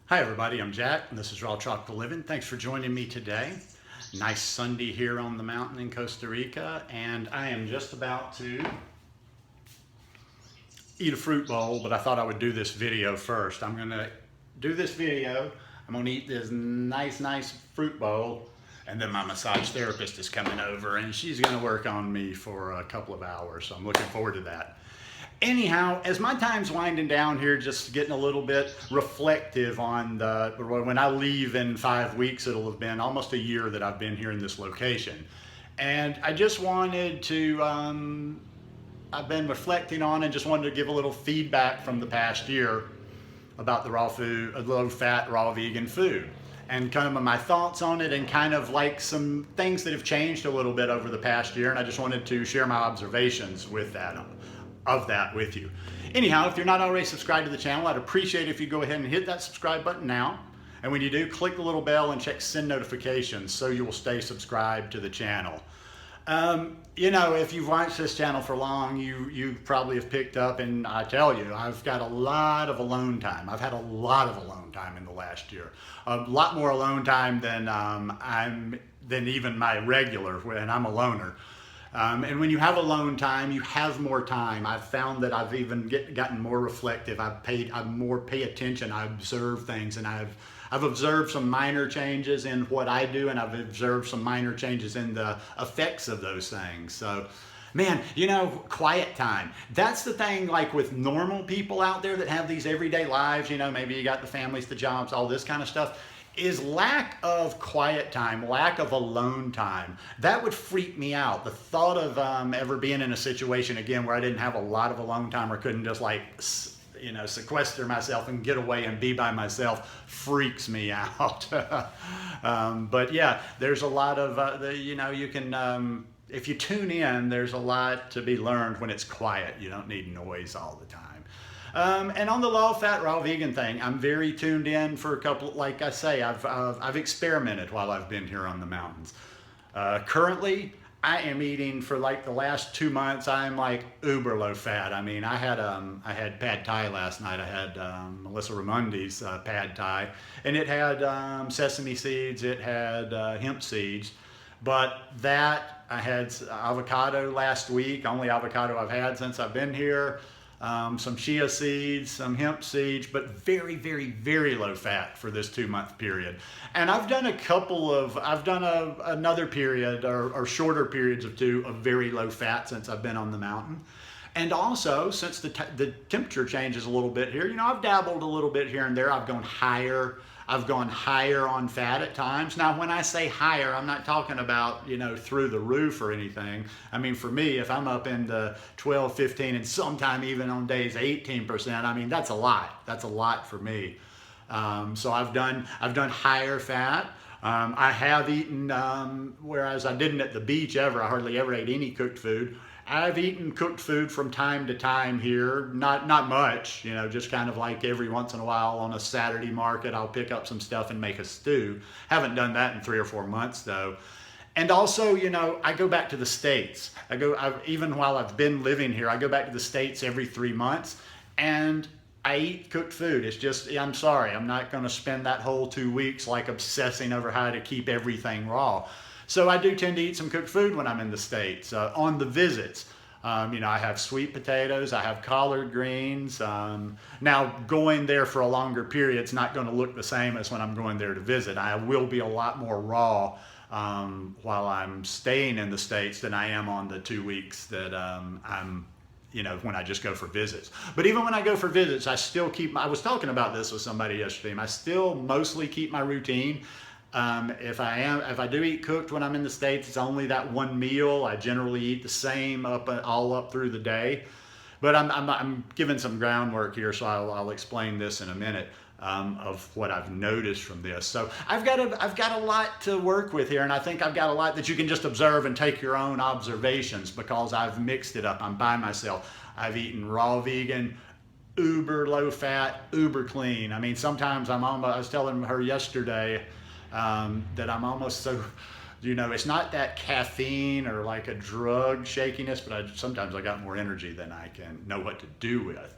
Hi everybody, I'm Jack and this is Raw Tropical Living. Thanks for joining me today. Nice Sunday here on the mountain in Costa Rica, and I am just about to eat a fruit bowl, but I thought I would do this video first. I'm gonna do this video, I'm gonna eat this nice fruit bowl, and then my massage therapist is coming over and she's gonna work on me for a couple of hours, so I'm looking forward to that. Anyhow, as my time's winding down here, just getting a little bit reflective on when I leave in 5 weeks, it'll have been almost a year that I've been here in this location. And I just wanted to, I've been reflecting on and just wanted to give a little feedback from the past year about the raw food, low fat, raw vegan food. And kind of my thoughts on it and kind of like some things that have changed a little bit over the past year. And I just wanted to share my observations with that. Of that with you. Anyhow, if you're not already subscribed to the channel, I'd appreciate it if you go ahead and hit that subscribe button now. And when you do, click the little bell and check send notifications so you will stay subscribed to the channel. You know, if you've watched this channel for long, you probably have picked up, and I tell you, I've got a lot of alone time. I've had a lot of alone time in the last year. A lot more alone time than than even my regular when I'm a loner. And when you have alone time, you have more time. I've found that I've even gotten more reflective. I more pay attention. I observe things, and I've observed some minor changes in what I do, and I've observed some minor changes in the effects of those things. So, man, you know, quiet time. That's the thing, like with normal people out there that have these everyday lives, you know, maybe you got the families, the jobs, all this kind of stuff, is lack of quiet time, lack of alone time. That would freak me out. The thought of ever being in a situation again where I didn't have a lot of alone time or couldn't just like, you know, sequester myself and get away and be by myself freaks me out. But yeah, there's a lot of, you know, you can, if you tune in, there's a lot to be learned when it's quiet. You don't need noise all the time. And on the low fat, raw vegan thing, I'm very tuned in for a couple, like I say, I've experimented while I've been here on the mountains. Currently, I am eating for like the last 2 months, I'm like uber low fat. I mean, I had pad thai last night. I had Melissa Ramundi's pad thai, and it had sesame seeds, it had hemp seeds, but that, I had avocado last week, only avocado I've had since I've been here. Some chia seeds, some hemp seeds, but very low fat for this 2-month period. And I've done another period or shorter periods of very low fat since I've been on the mountain. And also, since the temperature changes a little bit here, you know, I've dabbled a little bit here and there. I've gone higher on fat at times. Now, when I say higher, I'm not talking about, you know, through the roof or anything. I mean, for me, if I'm up in the 12, 15, and sometime even on days 18%, I mean, that's a lot. That's a lot for me. So I've done higher fat. I have eaten, whereas I didn't at the beach ever, I hardly ever ate any cooked food. I've eaten cooked food from time to time here, not much, you know, just kind of like every once in a while on a Saturday market, I'll pick up some stuff and make a stew. Haven't done that in 3 or 4 months though. And also, you know, I go back to the States. Even while I've been living here, I go back to the States every 3 months and I eat cooked food. It's just, I'm sorry, I'm not going to spend that whole 2 weeks like obsessing over how to keep everything raw. So I do tend to eat some cooked food when I'm in the States, on the visits. You know, I have sweet potatoes, I have collard greens. Now, going there for a longer period, it's not going to look the same as when I'm going there to visit. I will be a lot more raw while I'm staying in the States than I am on the 2 weeks that I'm, you know, when I just go for visits. But even when I go for visits, I still keep, I was talking about this with somebody yesterday, I still mostly keep my routine. If I do eat cooked when I'm in the States, it's only that one meal. I generally eat the same all up through the day. But I'm giving some groundwork here, so I'll explain this in a minute of what I've noticed from this. So I've got a lot to work with here, and I think I've got a lot that you can just observe and take your own observations because I've mixed it up. I'm by myself. I've eaten raw vegan, uber low fat, uber clean. I mean, sometimes I was telling her yesterday, that I'm almost so, you know, it's not that caffeine or like a drug shakiness, but sometimes I got more energy than I can know what to do with.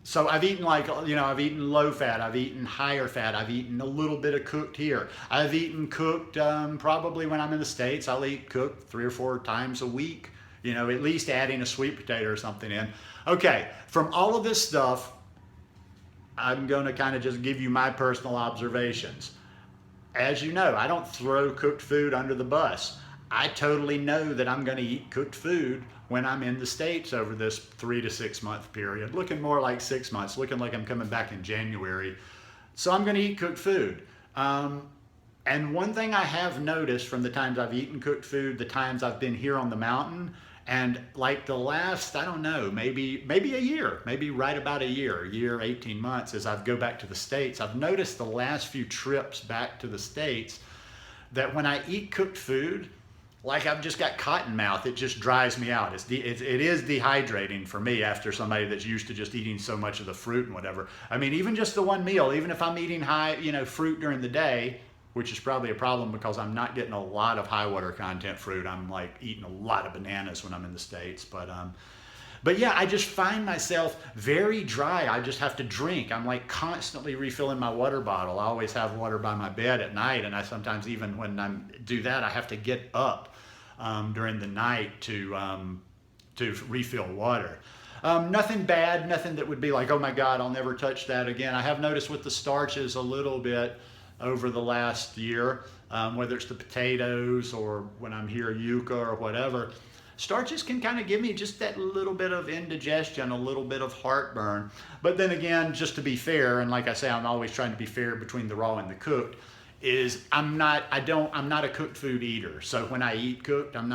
So I've eaten like, I've eaten low fat, I've eaten higher fat, I've eaten a little bit of cooked here. I've eaten cooked, probably when I'm in the States, I'll eat cooked 3 or 4 times a week, at least adding a sweet potato or something in. Okay, from all of this stuff, I'm going to kind of just give you my personal observations. As you know, I don't throw cooked food under the bus. I totally know that I'm going to eat cooked food when I'm in the States over this 3 to 6 month period. Looking more like 6 months, looking like I'm coming back in January. So I'm going to eat cooked food. And one thing I have noticed from the times I've eaten cooked food, the times I've been here on the mountain, and like the last, I don't know, maybe a year, maybe right about a year, 18 months, as I go back to the States, I've noticed the last few trips back to the States that when I eat cooked food, like I've just got cotton mouth, it just dries me out. It is dehydrating for me after somebody that's used to just eating so much of the fruit and whatever. I mean, even just the one meal, even if I'm eating fruit during the day, which is probably a problem because I'm not getting a lot of high water content fruit. I'm like eating a lot of bananas when I'm in the States. But yeah, I just find myself very dry. I just have to drink. I'm like constantly refilling my water bottle. I always have water by my bed at night, and I sometimes even when I do that, I have to get up during the night to refill water. Nothing bad, nothing that would be like, oh my God, I'll never touch that again. I have noticed with the starches a little bit over the last year, whether it's the potatoes or when I'm here, yuca or whatever, starches can kind of give me just that little bit of indigestion, a little bit of heartburn. But then again, just to be fair, and like I say, I'm always trying to be fair between the raw and the cooked, is I'm not a cooked food eater. So when I eat cooked, I'm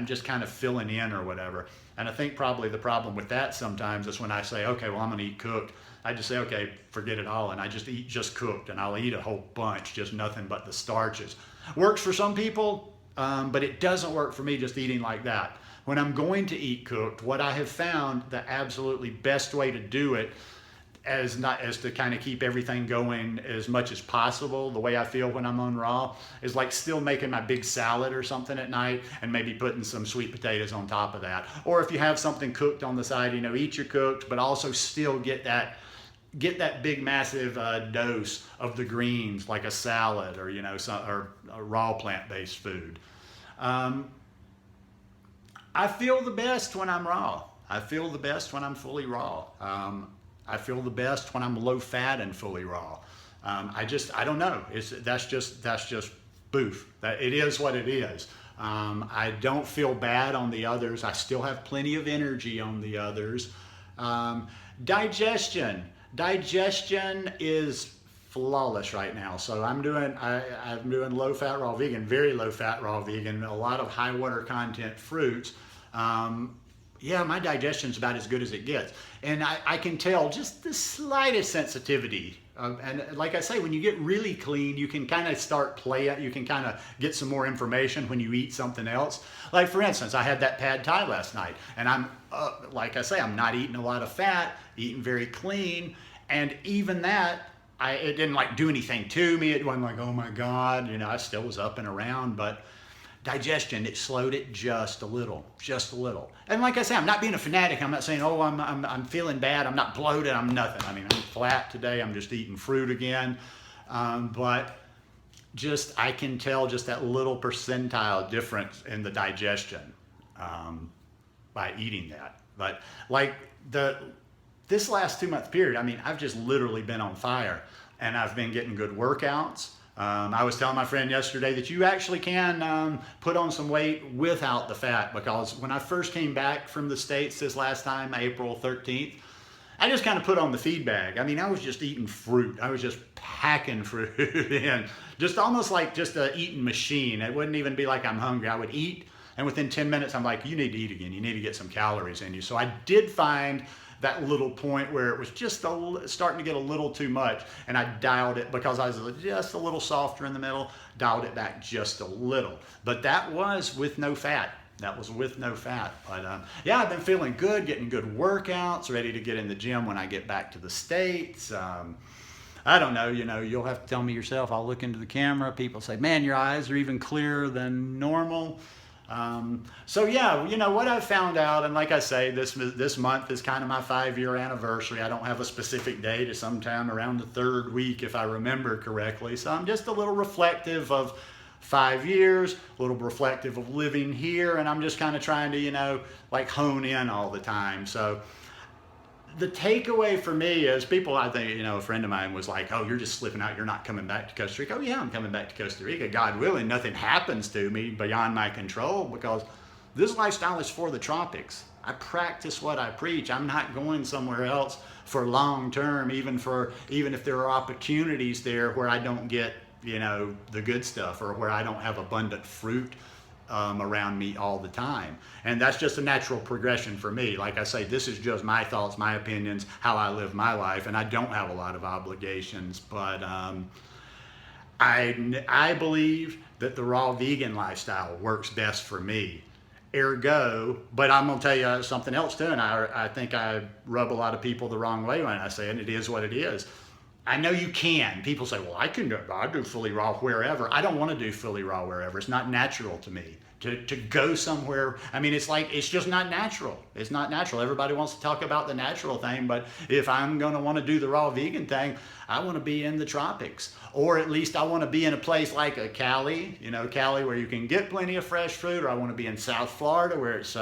just kind of filling in or whatever. And I think probably the problem with that sometimes is when I say, okay, well, I'm going to eat cooked, I just say, okay, forget it all, and I just eat just cooked, and I'll eat a whole bunch, just nothing but the starches. Works for some people, but it doesn't work for me just eating like that. When I'm going to eat cooked, what I have found the absolutely best way to do it as to kind of keep everything going as much as possible, the way I feel when I'm on raw, is like still making my big salad or something at night and maybe putting some sweet potatoes on top of that. Or if you have something cooked on the side, eat your cooked, but also still get that big massive dose of the greens, like a salad or or a raw plant-based food. I feel the best when I'm raw. I feel the best when I'm fully raw. I feel the best when I'm low fat and fully raw. I don't know. That's just boof. It is what it is. I don't feel bad on the others. I still have plenty of energy on the others. Digestion is flawless right now. So I'm doing low fat raw vegan, very low fat raw vegan, a lot of high water content fruits. Yeah, my digestion's about as good as it gets. And I can tell just the slightest sensitivity. And like I say, when you get really clean, you can kind of you can kind of get some more information when you eat something else. Like for instance, I had that pad thai last night, and I'm, like I say, I'm not eating a lot of fat, eating very clean. And even that, it didn't like do anything to me. It wasn't like, oh my God, I still was up and around, but digestion, it slowed it just a little. And like I say, I'm not being a fanatic. I'm not saying, oh, I'm feeling bad. I'm not bloated. I'm nothing. I mean, I'm flat today. I'm just eating fruit again. But just, I can tell just that little percentile difference in the digestion by eating that. But like this last 2-month period, I mean, I've just literally been on fire, and I've been getting good workouts. I was telling my friend yesterday that you actually can put on some weight without the fat, because when I first came back from the States this last time, April 13th, I just kind of put on the feed bag. I mean, I was just eating fruit. I was just packing fruit in, just almost like just an eating machine. It wouldn't even be like I'm hungry. I would eat, and within 10 minutes, I'm like, you need to eat again. You need to get some calories in you. So I did find that little point where it was just starting to get a little too much, and I dialed it, because I was just a little softer in the middle, dialed it back just a little. But that was with no fat. But yeah, I've been feeling good, getting good workouts, ready to get in the gym when I get back to the States. I don't know, you'll have to tell me yourself. I'll look into the camera. People say, man, your eyes are even clearer than normal. So yeah, you know what I've found out, and like I say, this month is kind of my 5-year anniversary. I don't have a specific date. It's sometime around the 3rd week, if I remember correctly. So I'm just a little reflective of 5 years, a little reflective of living here, and I'm just kind of trying to, you know, like hone in all the time. So the takeaway for me is people, I think, you know, a friend of mine was like, oh, you're just slipping out. You're not coming back to Costa Rica. Oh, yeah, I'm coming back to Costa Rica. God willing, nothing happens to me beyond my control, because this lifestyle is for the tropics. I practice what I preach. I'm not going somewhere else for long term, even if there are opportunities there where I don't get, you know, the good stuff, or where I don't have abundant fruit around me all the time. And that's just a natural progression for me. Like I say, this is just my thoughts, my opinions, how I live my life, and I don't have a lot of obligations. But I believe that the raw vegan lifestyle works best for me. Ergo, but I'm going to tell you something else too, and I think I rub a lot of people the wrong way when I say it. It is what it is. I know you can. People say, well, I do fully raw wherever. I don't want to do fully raw wherever. It's not natural to me to go somewhere. I mean, it's just not natural. It's not natural. Everybody wants to talk about the natural thing, but if I'm going to want to do the raw vegan thing, I want to be in the tropics, or at least I want to be in a place like a Cali, you know, Cali, where you can get plenty of fresh fruit, or I want to be in South Florida where it's,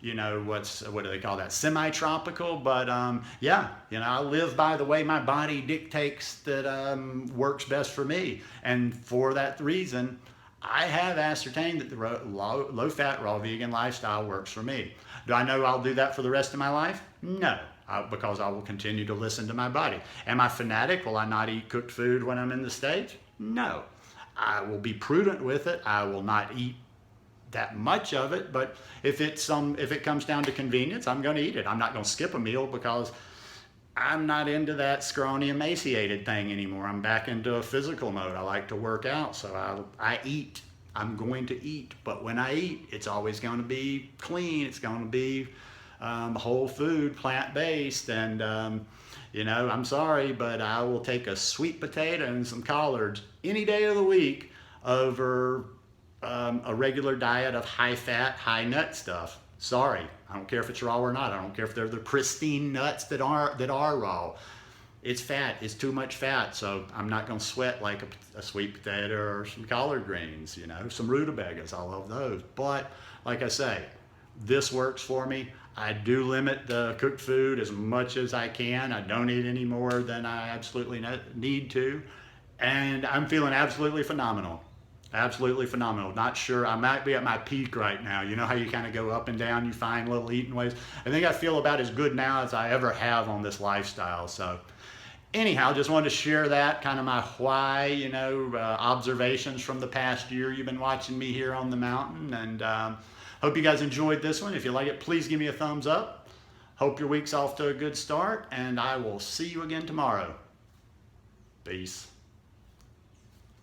you know, what do they call that? Semi-tropical. But yeah, you know, I live by the way my body dictates that works best for me. And for that reason, I have ascertained that the low-fat, raw vegan lifestyle works for me. Do I know I'll do that for the rest of my life? No, because I will continue to listen to my body. Am I fanatic? Will I not eat cooked food when I'm in the States? No. I will be prudent with it. I will not eat that much of it, but if it comes down to convenience, I'm going to eat it. I'm not going to skip a meal, because I'm not into that scrawny, emaciated thing anymore. I'm back into a physical mode. I like to work out, so I eat. I'm going to eat, but when I eat, it's always going to be clean. It's going to be whole food, plant-based, and you know, I'm sorry, but I will take a sweet potato and some collards any day of the week over a regular diet of high-fat, high-nut stuff. Sorry, I don't care if it's raw or not. I don't care if they're the pristine nuts that are raw. It's fat. It's too much fat, so I'm not going to sweat like a sweet potato or some collard greens, you know, some rutabagas. I love those. But like I say, this works for me. I do limit the cooked food as much as I can. I don't eat any more than I absolutely need to. And I'm feeling absolutely phenomenal. Absolutely phenomenal. Not sure, I might be at my peak right now. You know how you kind of go up and down, you find little eating ways. I think I feel about as good now as I ever have on this lifestyle. So anyhow, just wanted to share that, kind of my why, you know, observations from the past year you've been watching me here on the mountain. And hope you guys enjoyed this one. If you like it, please give me a thumbs up. Hope your week's off to a good start, and I will see you again tomorrow. Peace.